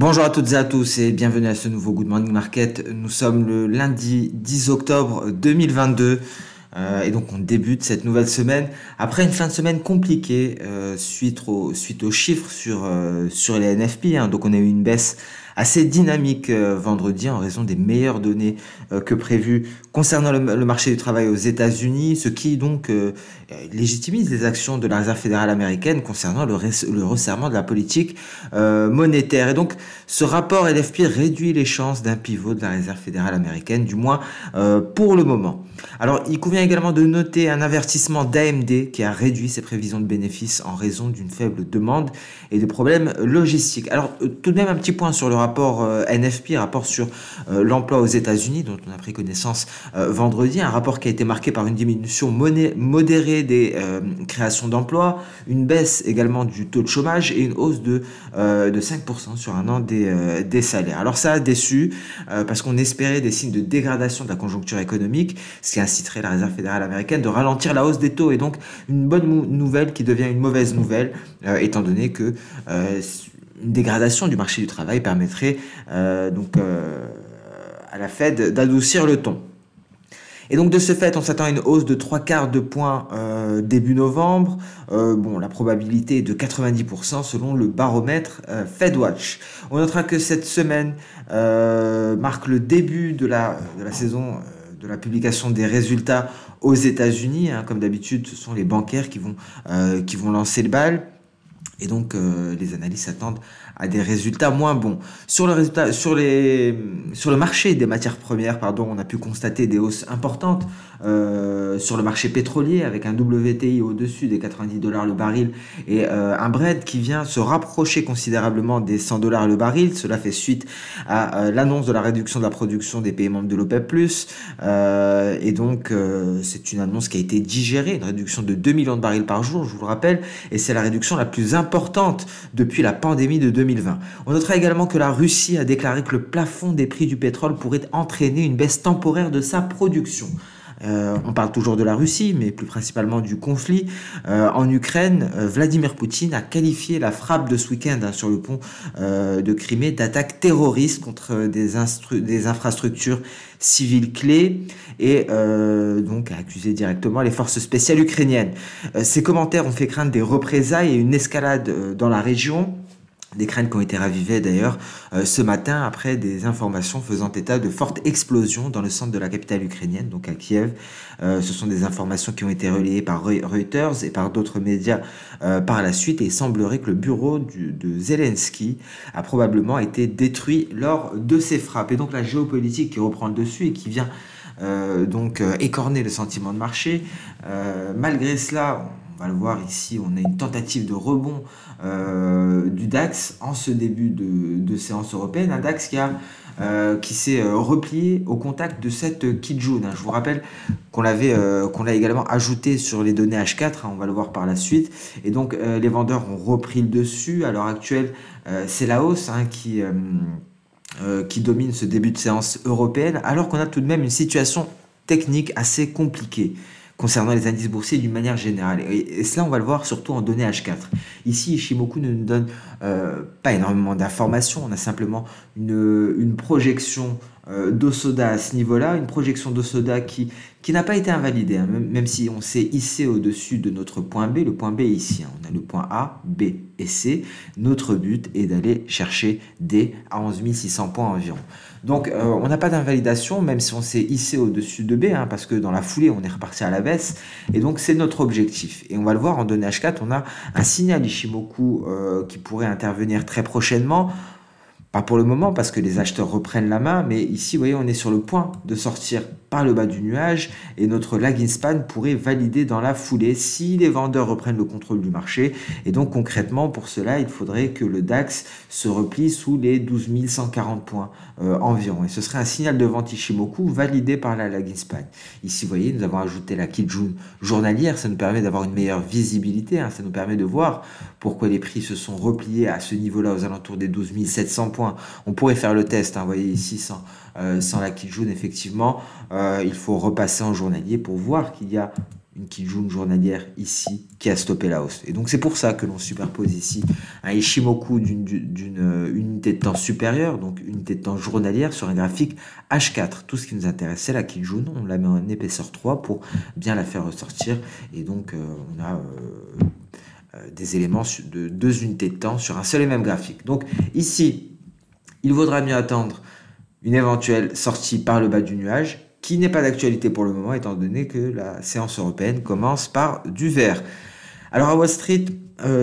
Bonjour à toutes et à tous et bienvenue à ce nouveau Good Morning Market. Nous sommes le lundi 10 octobre 2022 et donc on débute cette nouvelle semaine après une fin de semaine compliquée suite aux chiffres sur les NFP. Donc on a eu une baisse assez dynamique vendredi en raison des meilleures données que prévues concernant le marché du travail aux États-Unis, ce qui donc légitimise les actions de la Réserve fédérale américaine concernant le resserrement de la politique monétaire. Et donc ce rapport NFP réduit les chances d'un pivot de la Réserve fédérale américaine, du moins pour le moment. Alors il convient également de noter un avertissement d'AMD qui a réduit ses prévisions de bénéfices en raison d'une faible demande et de problèmes logistiques. Alors tout de même un petit point sur le rapport NFP, rapport sur l'emploi aux États-Unis dont on a pris connaissance vendredi, un rapport qui a été marqué par une diminution modérée des créations d'emplois, une baisse également du taux de chômage et une hausse de 5% sur un an des salaires. Alors ça a déçu parce qu'on espérait des signes de dégradation de la conjoncture économique, ce qui inciterait la Réserve fédérale américaine de ralentir la hausse des taux, et donc une bonne nouvelle qui devient une mauvaise nouvelle étant donné que une dégradation du marché du travail permettrait à la Fed d'adoucir le ton. Et donc de ce fait, on s'attend à une hausse de 3/4 de points début novembre. La probabilité est de 90% selon le baromètre FedWatch. On notera que cette semaine marque le début de la saison de la publication des résultats aux États-Unis. Comme d'habitude, ce sont les bancaires qui vont lancer le bal. Et donc, les analystes s'attendent à des résultats moins bons. Sur le marché des matières premières, on a pu constater des hausses importantes sur le marché pétrolier avec un WTI au-dessus des 90 $ le baril et un Brent qui vient se rapprocher considérablement des 100 $ le baril. Cela fait suite à l'annonce de la réduction de la production des pays membres de l'OPEP+. Et donc, c'est une annonce qui a été digérée, une réduction de 2 millions de barils par jour, je vous le rappelle, et c'est la réduction la plus importante depuis la pandémie de 2020. On notera également que la Russie a déclaré que le plafond des prix du pétrole pourrait entraîner une baisse temporaire de sa production. On parle toujours de la Russie, mais plus principalement du conflit en Ukraine. Vladimir Poutine a qualifié la frappe de ce week-end sur le pont de Crimée d'attaque terroriste contre des infrastructures civiles clés et donc a accusé directement les forces spéciales ukrainiennes. Ces commentaires ont fait craindre des représailles et une escalade dans la région. Des craintes qui ont été ravivées d'ailleurs ce matin après des informations faisant état de fortes explosions dans le centre de la capitale ukrainienne, donc à Kiev. Ce sont des informations qui ont été relayées par Reuters et par d'autres médias par la suite, et il semblerait que le bureau de Zelensky a probablement été détruit lors de ces frappes. Et donc la géopolitique qui reprend le dessus et qui vient écorner le sentiment de marché. Malgré cela, on va le voir ici, on a une tentative de rebond du DAX en ce début de séance européenne. Un DAX qui s'est replié au contact de cette Kijun. Je vous rappelle qu'on l'a également ajouté sur les données H4, on va le voir par la suite. Et donc les vendeurs ont repris le dessus. À l'heure actuelle, c'est la hausse qui domine ce début de séance européenne, alors qu'on a tout de même une situation technique assez compliquée concernant les indices boursiers d'une manière générale. Et cela, on va le voir surtout en données H4. Ici, Ishimoku ne nous donne pas énormément d'informations. On a simplement une projection d'Osoda à ce niveau-là, une projection d'Osoda qui n'a pas été invalidée, même si on s'est hissé au-dessus de notre point B. Le point B est ici. On a le point A, B et C. Notre but est d'aller chercher D à 11 600 points environ. Donc, on n'a pas d'invalidation, même si on s'est hissé au-dessus de B, parce que dans la foulée, on est reparti à la baisse. Et donc, c'est notre objectif. Et on va le voir en données H4, on a un signal Ishimoku qui pourrait intervenir très prochainement. Pas pour le moment parce que les acheteurs reprennent la main, mais ici, vous voyez, on est sur le point de sortir par le bas du nuage et notre lagging span pourrait valider dans la foulée si les vendeurs reprennent le contrôle du marché. Et donc concrètement, pour cela, il faudrait que le DAX se replie sous les 12 140 points environ. Et ce serait un signal de vente Ishimoku validé par la lagging span. Ici, vous voyez, nous avons ajouté la Kijun journalière. Ça nous permet d'avoir une meilleure visibilité. Ça nous permet de voir pourquoi les prix se sont repliés à ce niveau-là aux alentours des 12 700 points. On pourrait faire le test, vous voyez ici, sans la Kijun, effectivement. Il faut repasser en journalier pour voir qu'il y a une Kijun journalière ici qui a stoppé la hausse. Et donc c'est pour ça que l'on superpose ici un Ishimoku d'une unité de temps supérieure, donc unité de temps journalière sur un graphique H4. Tout ce qui nous intéresse, c'est la Kijun, on la met en épaisseur 3 pour bien la faire ressortir. Et donc on a des éléments de 2 unités de temps sur un seul et même graphique. Donc ici, il vaudra mieux attendre une éventuelle sortie par le bas du nuage, qui n'est pas d'actualité pour le moment, étant donné que la séance européenne commence par du vert. Alors à Wall Street,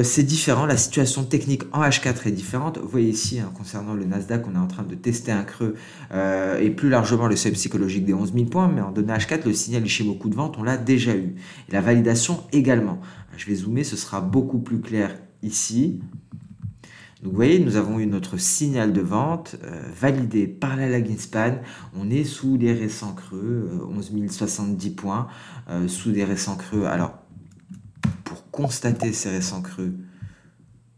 c'est différent, la situation technique en H4 est différente. Vous voyez ici, hein, concernant le Nasdaq, on est en train de tester un creux et plus largement le seuil psychologique des 11 000 points, mais en données H4, le signal Ishimoku de vente, on l'a déjà eu. Et la validation également. Je vais zoomer, ce sera beaucoup plus clair ici. Donc vous voyez, nous avons eu notre signal de vente validé par la lagging span. On est sous les récents creux, 11 070 points, sous des récents creux. Alors, pour constater ces récents creux,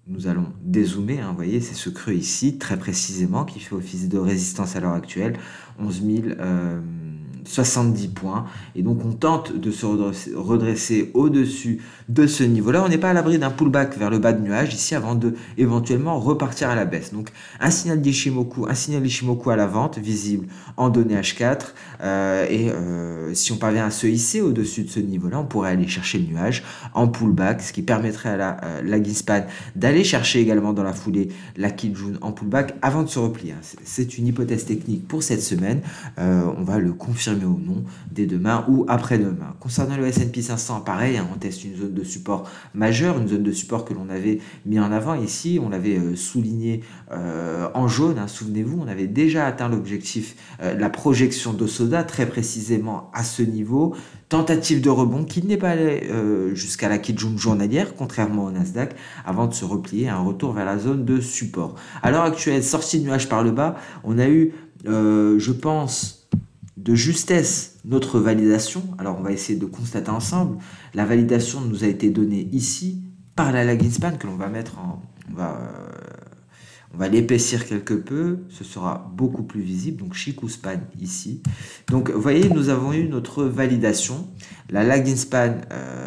nous allons dézoomer. Hein, vous voyez, c'est ce creux ici, très précisément, qui fait office de résistance à l'heure actuelle, 11 070 points. Et donc, on tente de se redresser au-dessus de ce niveau-là. On n'est pas à l'abri d'un pullback vers le bas de nuage ici avant de éventuellement repartir à la baisse. Donc, un signal d'Ishimoku, à la vente, visible en données H4. Si on parvient à se hisser au-dessus de ce niveau-là, on pourrait aller chercher le nuage en pullback, ce qui permettrait à la lagging span d'aller chercher également dans la foulée la Kijun en pullback avant de se replier. C'est une hypothèse technique pour cette semaine. On va le confirmer ou non dès demain ou après-demain. Concernant le S&P 500, pareil, hein, on teste une zone de support majeure, une zone de support que l'on avait mis en avant ici, on l'avait souligné en jaune, hein, souvenez-vous, on avait déjà atteint l'objectif, la projection d'Osoda très précisément à ce niveau, tentative de rebond qui n'est pas allé jusqu'à la Kijun journalière, contrairement au Nasdaq, avant de se replier, un retour vers la zone de support. À l'heure actuelle, sortie de nuage par le bas, on a eu, je pense, de justesse notre validation. Alors on va essayer de constater ensemble. La validation nous a été donnée ici par la lagging span que l'on va mettre en... On va l'épaissir quelque peu, ce sera beaucoup plus visible, donc Chikou span ici. Donc vous voyez, nous avons eu notre validation. La lagging span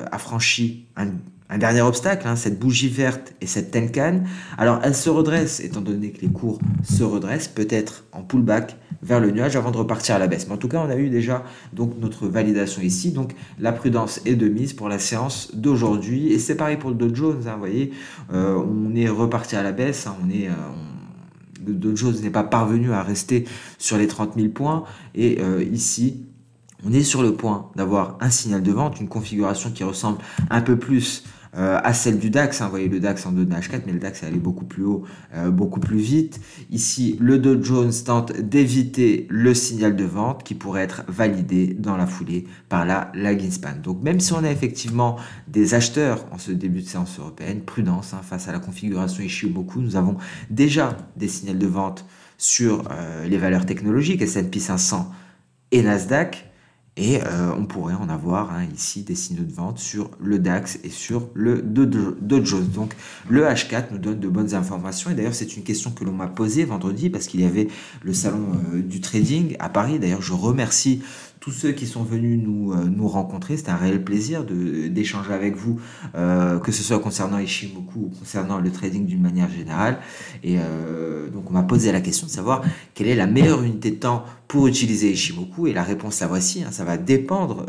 a franchi un dernier obstacle, hein, cette bougie verte et cette Tenkan. Alors elle se redresse, étant donné que les cours se redressent, peut-être en pullback vers le nuage avant de repartir à la baisse. Mais en tout cas, on a eu déjà donc notre validation ici. Donc la prudence est de mise pour la séance d'aujourd'hui. Et c'est pareil pour le Dow Jones, hein, vous voyez, on est reparti à la baisse, hein, le Dow Jones n'est pas parvenu à rester sur les 30 000 points. Et ici, on est sur le point d'avoir un signal de vente, une configuration qui ressemble un peu plus à celle du DAX. Hein. Vous voyez le DAX en données H4, mais le DAX est allé beaucoup plus haut, beaucoup plus vite. Ici, le Dow Jones tente d'éviter le signal de vente qui pourrait être validé dans la foulée par la lagging span. Donc même si on a effectivement des acheteurs en ce début de séance européenne, prudence hein, face à la configuration Ishimoku, nous avons déjà des signaux de vente sur les valeurs technologiques, S&P 500 et Nasdaq. Et on pourrait en avoir hein, ici des signaux de vente sur le DAX et sur le Dow Jones. Donc le H4 nous donne de bonnes informations. Et d'ailleurs, c'est une question que l'on m'a posée vendredi parce qu'il y avait le salon du trading à Paris. D'ailleurs, je remercie tous ceux qui sont venus nous rencontrer. C'était un réel plaisir d'échanger avec vous, que ce soit concernant Ishimoku ou concernant le trading d'une manière générale. Et donc, on m'a posé la question de savoir quelle est la meilleure unité de temps pour utiliser Ishimoku. Et la réponse, la voici. Hein, ça va dépendre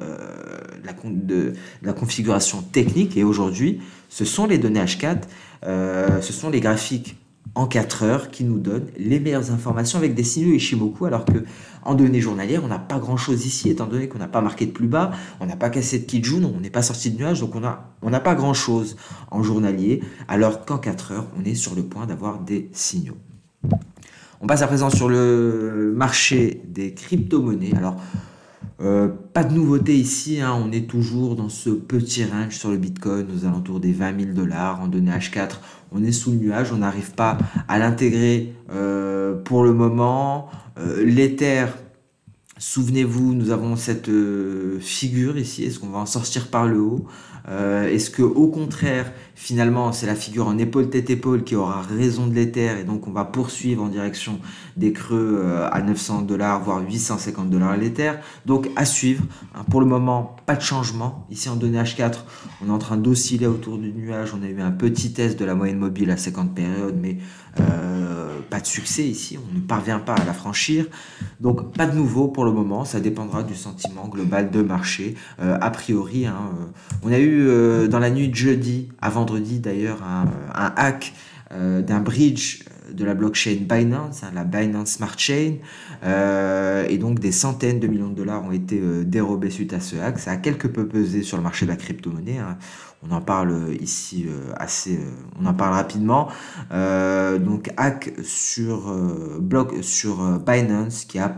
de la configuration technique. Et aujourd'hui, ce sont les données H4, ce sont les graphiques en 4 heures qui nous donnent les meilleures informations avec des signaux Ishimoku, alors que en données journalières, on n'a pas grand-chose ici, étant donné qu'on n'a pas marqué de plus bas, on n'a pas cassé de Kijun, on n'est pas sorti de nuage, donc on n'a pas grand-chose en journalier, alors qu'en 4 heures, on est sur le point d'avoir des signaux. On passe à présent sur le marché des crypto-monnaies. Alors, pas de nouveauté ici, hein, on est toujours dans ce petit range sur le Bitcoin, aux alentours des 20 000 $ en données H4. On est sous le nuage, on n'arrive pas à l'intégrer pour le moment. L'Ether, souvenez-vous, nous avons cette figure ici. Est-ce qu'on va en sortir par le haut? Est-ce qu'au contraire, finalement, c'est la figure en épaule, tête-épaule qui aura raison de l'Ether et donc on va poursuivre en direction des creux à 900 $, voire 850 $ l'Ether. Donc à suivre. Hein, pour le moment, pas de changement. Ici en données H4, on est en train d'osciller autour du nuage. On a eu un petit test de la moyenne mobile à 50 périodes, mais pas de succès ici. On ne parvient pas à la franchir. Donc pas de nouveau pour le moment. Ça dépendra du sentiment global de marché. A priori, hein, on a eu dans la nuit de jeudi à vendredi d'ailleurs un hack d'un bridge de la blockchain Binance, hein, la Binance Smart Chain, et donc des centaines de millions de dollars ont été dérobés suite à ce hack. Ça a quelque peu pesé sur le marché de la crypto-monnaie, hein. On en parle ici on en parle rapidement. Donc hack sur Binance qui a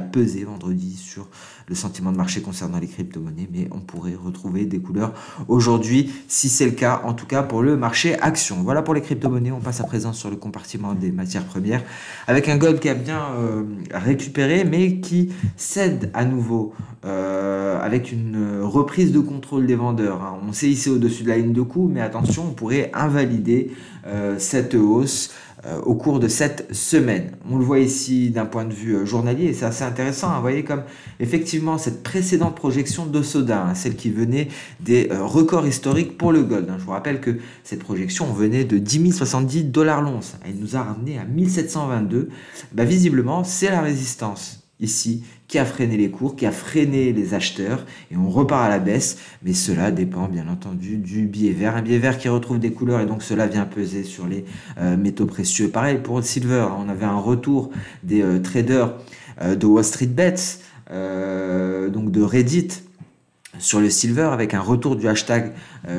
pesé vendredi sur le sentiment de marché concernant les crypto-monnaies, mais on pourrait retrouver des couleurs aujourd'hui si c'est le cas, en tout cas pour le marché action. Voilà pour les crypto-monnaies. On passe à présent sur le compartiment des matières premières avec un gold qui a bien récupéré mais qui cède à nouveau avec une reprise de contrôle des vendeurs, hein. On sait ici au-dessus de la ligne de coût, mais attention, on pourrait invalider cette hausse au cours de cette semaine. On le voit ici d'un point de vue journalier et c'est assez intéressant, hein. Vous voyez comme effectivement cette précédente projection de Soda, hein, celle qui venait des records historiques pour le gold, hein. Je vous rappelle que cette projection venait de 10 070 $ l'once. Elle nous a ramené à 1722. Visiblement, c'est la résistance ici qui a freiné les cours, qui a freiné les acheteurs et on repart à la baisse, mais cela dépend bien entendu du billet vert, un billet vert qui retrouve des couleurs et donc cela vient peser sur les métaux précieux. Pareil pour le silver, on avait un retour des traders de Wall Street Bets, donc de Reddit, sur le silver avec un retour du hashtag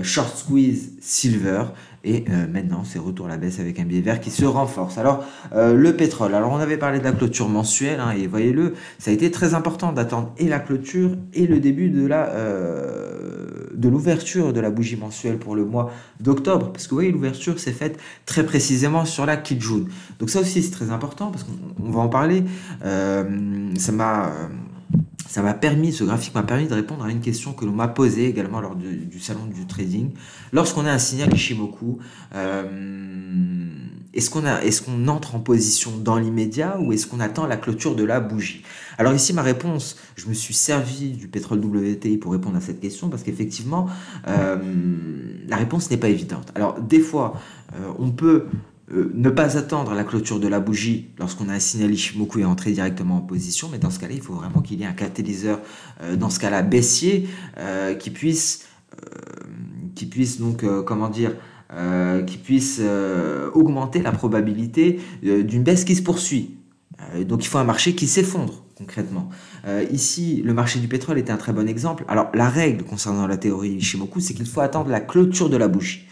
short squeeze silver et maintenant c'est retour à la baisse avec un billet vert qui se renforce. Alors le pétrole, alors on avait parlé de la clôture mensuelle, hein, et voyez-le, ça a été très important d'attendre et la clôture et le début de l'ouverture de la bougie mensuelle pour le mois d'octobre, parce que vous voyez l'ouverture s'est faite très précisément sur la Kijun. Donc ça aussi c'est très important parce qu'on va en parler. Ce graphique m'a permis de répondre à une question que l'on m'a posée également lors du salon du trading. Lorsqu'on a un signal Ishimoku, est-ce qu'on entre en position dans l'immédiat ou est-ce qu'on attend la clôture de la bougie? Alors ici, ma réponse, je me suis servi du pétrole WTI pour répondre à cette question parce qu'effectivement, la réponse n'est pas évidente. Alors des fois, on peut ne pas attendre la clôture de la bougie lorsqu'on a un signal Ishimoku et entrer directement en position, mais dans ce cas-là, il faut vraiment qu'il y ait un catalyseur, dans ce cas-là baissier, qui puisse donc, qui puisse augmenter la probabilité d'une baisse qui se poursuit. Donc il faut un marché qui s'effondre concrètement. Ici, le marché du pétrole était un très bon exemple. Alors la règle concernant la théorie Ishimoku, c'est qu'il faut attendre la clôture de la bougie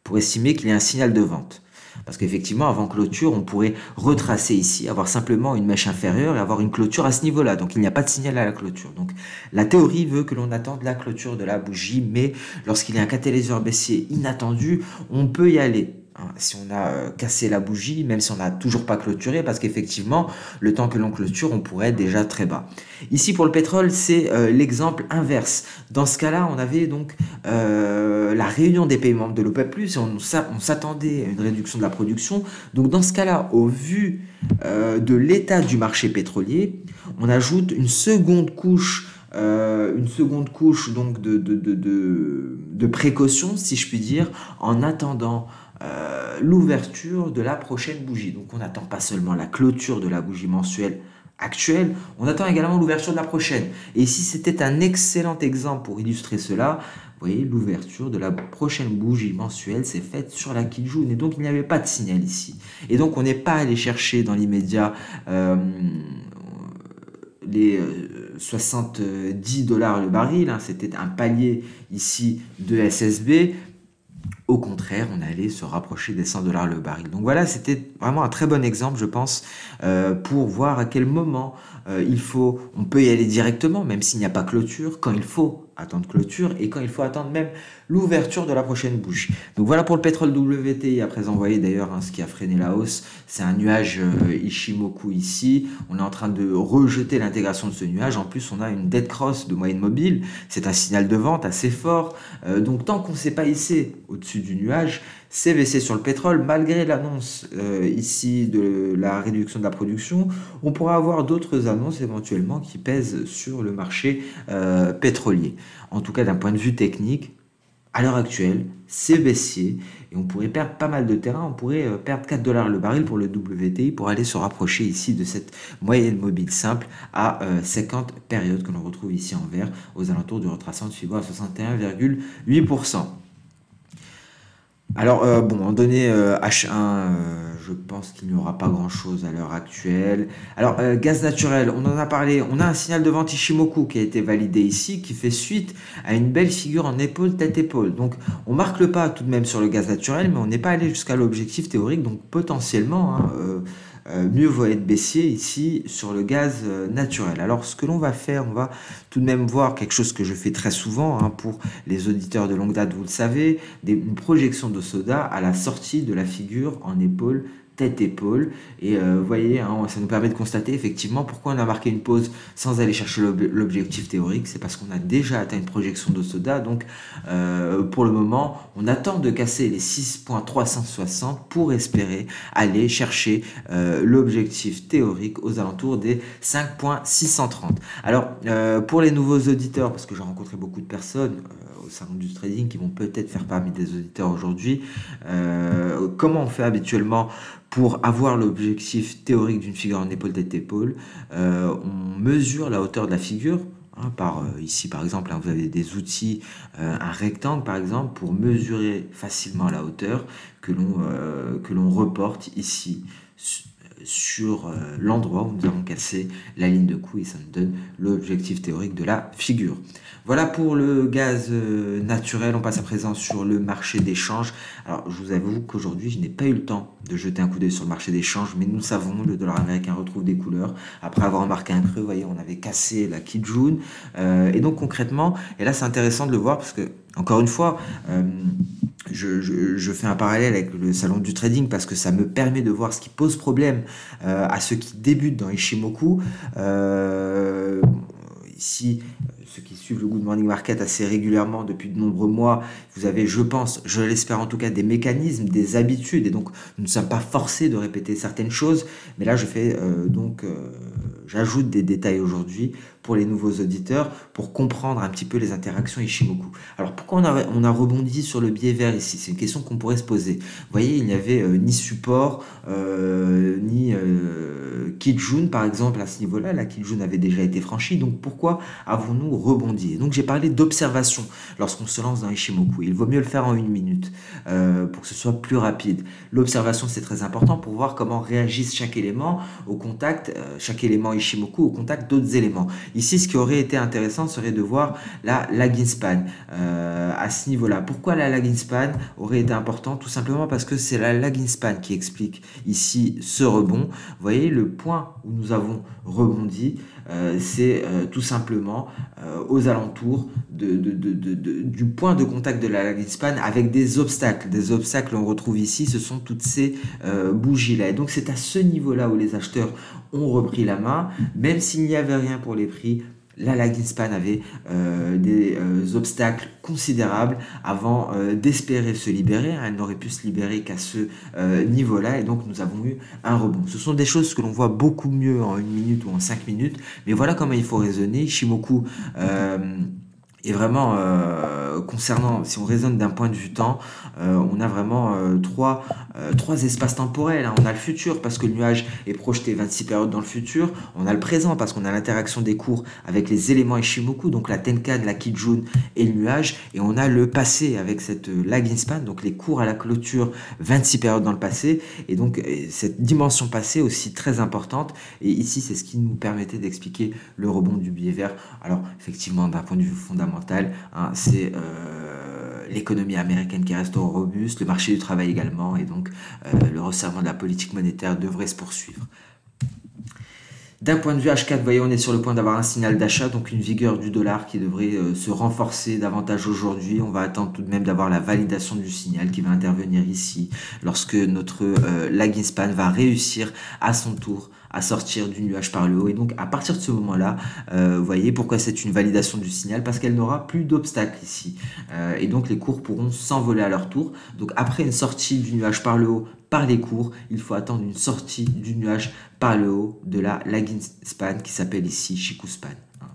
pour estimer qu'il y a un signal de vente. Parce qu'effectivement, avant clôture, on pourrait retracer ici, avoir simplement une mèche inférieure et avoir une clôture à ce niveau-là. Donc, il n'y a pas de signal à la clôture. Donc, la théorie veut que l'on attende la clôture de la bougie, mais lorsqu'il y a un catalyseur baissier inattendu, on peut y aller. Si on a cassé la bougie, même si on n'a toujours pas clôturé, parce qu'effectivement, le temps que l'on clôture, on pourrait être déjà très bas. Ici, pour le pétrole, c'est l'exemple inverse. Dans ce cas-là, on avait donc la réunion des pays membres de l'OPEP+, et on s'attendait à une réduction de la production. Donc, dans ce cas-là, au vu de l'état du marché pétrolier, on ajoute une seconde couche donc de précaution, si je puis dire, en attendant l'ouverture de la prochaine bougie. Donc on n'attend pas seulement la clôture de la bougie mensuelle actuelle, on attend également l'ouverture de la prochaine. Et ici c'était un excellent exemple pour illustrer cela. Vous voyez, l'ouverture de la prochaine bougie mensuelle s'est faite sur la Kijun et donc il n'y avait pas de signal ici. Et donc on n'est pas allé chercher dans l'immédiat les 70 $ le baril, hein, c'était un palier ici de SSB. Au contraire, on allait se rapprocher des 100 $ le baril. Donc voilà, c'était vraiment un très bon exemple, je pense, pour voir à quel moment on peut y aller directement, même s'il n'y a pas clôture, quand il faut attendre clôture et quand il faut attendre même l'ouverture de la prochaine bougie. Donc voilà pour le pétrole WTI. À présent, vous voyez d'ailleurs ce qui a freiné la hausse, c'est un nuage Ishimoku ici. On est en train de rejeter l'intégration de ce nuage. En plus, on a une dead cross de moyenne mobile. C'est un signal de vente assez fort. Donc tant qu'on ne s'est pas hissé au-dessus au-dessus du nuage, c'est baissier sur le pétrole. Malgré l'annonce ici de la réduction de la production, on pourra avoir d'autres annonces éventuellement qui pèsent sur le marché pétrolier. En tout cas, d'un point de vue technique, à l'heure actuelle, c'est baissier et on pourrait perdre pas mal de terrain. On pourrait perdre 4 dollars le baril pour le WTI pour aller se rapprocher ici de cette moyenne mobile simple à 50 périodes que l'on retrouve ici en vert aux alentours du retracement de Fibo à 61,8%. Alors, bon, en données H1, je pense qu'il n'y aura pas grand-chose à l'heure actuelle. Alors, gaz naturel, on en a parlé. On a un signal de vente Ishimoku qui a été validé ici, qui fait suite à une belle figure en épaule, tête-épaule. Donc, on marque le pas tout de même sur le gaz naturel, mais on n'est pas allé jusqu'à l'objectif théorique. Donc, potentiellement, hein, mieux vaut être baissier ici sur le gaz naturel. Alors, ce que l'on va faire, on va tout de même voir quelque chose que je fais très souvent hein, pour les auditeurs de longue date, vous le savez, une projection de soda à la sortie de la figure en épaule tête-épaule et vous voyez hein, ça nous permet de constater effectivement pourquoi on a marqué une pause sans aller chercher l'objectif théorique. C'est parce qu'on a déjà atteint une projection de soda, donc pour le moment on attend de casser les 6.360 pour espérer aller chercher l'objectif théorique aux alentours des 5.630. Alors pour les nouveaux auditeurs, parce que j'ai rencontré beaucoup de personnes au salon du trading qui vont peut-être faire parmi des auditeurs aujourd'hui, comment on fait habituellement pour avoir l'objectif théorique d'une figure en épaule tête-épaule? On mesure la hauteur de la figure hein, ici par exemple hein, vous avez des outils, un rectangle par exemple pour mesurer facilement la hauteur que l'on reporte ici sur l'endroit où nous avons cassé la ligne de coût et ça nous donne l'objectif théorique de la figure. Voilà pour le gaz naturel. On passe à présent sur le marché d'échange. Alors je vous avoue qu'aujourd'hui je n'ai pas eu le temps de jeter un coup d'œil sur le marché d'échange, mais nous le savons, le dollar américain retrouve des couleurs. Après avoir marqué un creux, vous voyez, on avait cassé la Kijun. Et donc concrètement, et là c'est intéressant de le voir parce que, encore une fois, je fais un parallèle avec le salon du trading parce que ça me permet de voir ce qui pose problème à ceux qui débutent dans Ishimoku. Ici, ceux qui suivent le Good Morning Market assez régulièrement depuis de nombreux mois, vous avez, je pense, je l'espère en tout cas, des mécanismes, des habitudes, et donc nous ne sommes pas forcés de répéter certaines choses, mais là je fais j'ajoute des détails aujourd'hui pour les nouveaux auditeurs pour comprendre un petit peu les interactions Ishimoku. Alors pourquoi on a rebondi sur le biais vert ici? C'est une question qu'on pourrait se poser. Vous voyez, il n'y avait ni support, ni Kijun par exemple à ce niveau-là. La Kijun avait déjà été franchie, donc pourquoi avons-nous rebondi? Donc j'ai parlé d'observation lorsqu'on se lance dans Ishimoku. Il vaut mieux le faire en 1 minute pour que ce soit plus rapide. L'observation c'est très important pour voir comment réagisse chaque élément au contact, chaque élément Ishimoku au contact d'autres éléments. Ici, ce qui aurait été intéressant serait de voir la lagging span à ce niveau-là. Pourquoi la lagging span aurait été important? Tout simplement parce que c'est la lagging span qui explique ici ce rebond. Vous voyez, le point où nous avons rebondi, c'est tout simplement aux alentours du point de contact de la lagging span avec des obstacles. Des obstacles, on retrouve ici, ce sont toutes ces bougies-là. Et donc, c'est à ce niveau-là où les acheteurs ont repris la main, même s'il n'y avait rien pour les prix. La lagging span avait des obstacles considérables avant d'espérer se libérer. Elle n'aurait pu se libérer qu'à ce niveau-là et donc nous avons eu un rebond. Ce sont des choses que l'on voit beaucoup mieux en 1 minute ou en 5 minutes, mais voilà comment il faut raisonner. Ishimoku et vraiment, concernant, si on raisonne d'un point de vue temps, on a vraiment trois espaces temporels. Hein. On a le futur parce que le nuage est projeté 26 périodes dans le futur. On a le présent parce qu'on a l'interaction des cours avec les éléments Ishimoku, donc la Tenkan, la Kijun et le nuage. Et on a le passé avec cette lagging span, donc les cours à la clôture, 26 périodes dans le passé. Et donc cette dimension passée aussi très importante. Et ici, c'est ce qui nous permettait d'expliquer le rebond du biais vert. Alors effectivement, d'un point de vue fondamental, hein, c'est l'économie américaine qui reste robuste, le marché du travail également, et donc le resserrement de la politique monétaire devrait se poursuivre. D'un point de vue H4, vous voyez, on est sur le point d'avoir un signal d'achat, donc une vigueur du dollar qui devrait se renforcer davantage aujourd'hui. On va attendre tout de même d'avoir la validation du signal qui va intervenir ici, lorsque notre lagging span va réussir à son tour à sortir du nuage par le haut. Et donc, à partir de ce moment-là, vous voyez pourquoi c'est une validation du signal, parce qu'elle n'aura plus d'obstacle ici. Et donc, les cours pourront s'envoler à leur tour. Donc, après une sortie du nuage par le haut, par les cours, il faut attendre une sortie du nuage par le haut de la lagging span qui s'appelle ici Chikou span.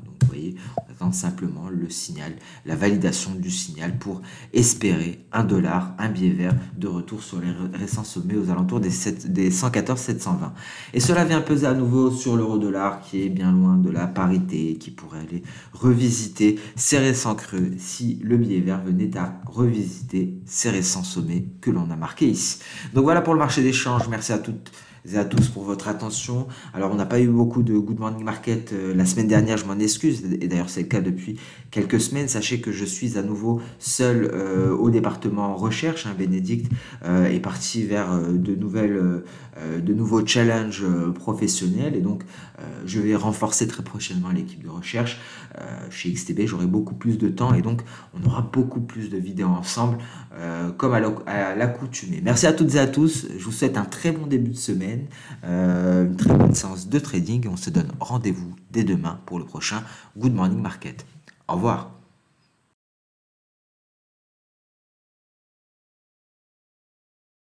Donc vous voyez, on attend simplement le signal, la validation du signal pour espérer $1, un billet vert de retour sur les récents sommets aux alentours des 114 720. Et cela vient peser à nouveau sur l'euro-dollar qui est bien loin de la parité, qui pourrait aller revisiter ses récents creux si le billet vert venait à revisiter ces récents sommets que l'on a marqués ici. Donc voilà pour le marché des changes. Merci à toutes et à tous pour votre attention. Alors on n'a pas eu beaucoup de Good Morning Market la semaine dernière, je m'en excuse, et d'ailleurs c'est le cas depuis quelques semaines. Sachez que je suis à nouveau seul au département recherche. Bénédicte est parti vers de nouveaux challenges professionnels, et donc je vais renforcer très prochainement l'équipe de recherche. Chez XTB, j'aurai beaucoup plus de temps, et donc on aura beaucoup plus de vidéos ensemble comme à l'accoutumée. Merci à toutes et à tous. Je vous souhaite un très bon début de semaine, une très bonne séance de trading, et on se donne rendez-vous dès demain pour le prochain Good Morning Market. Au revoir.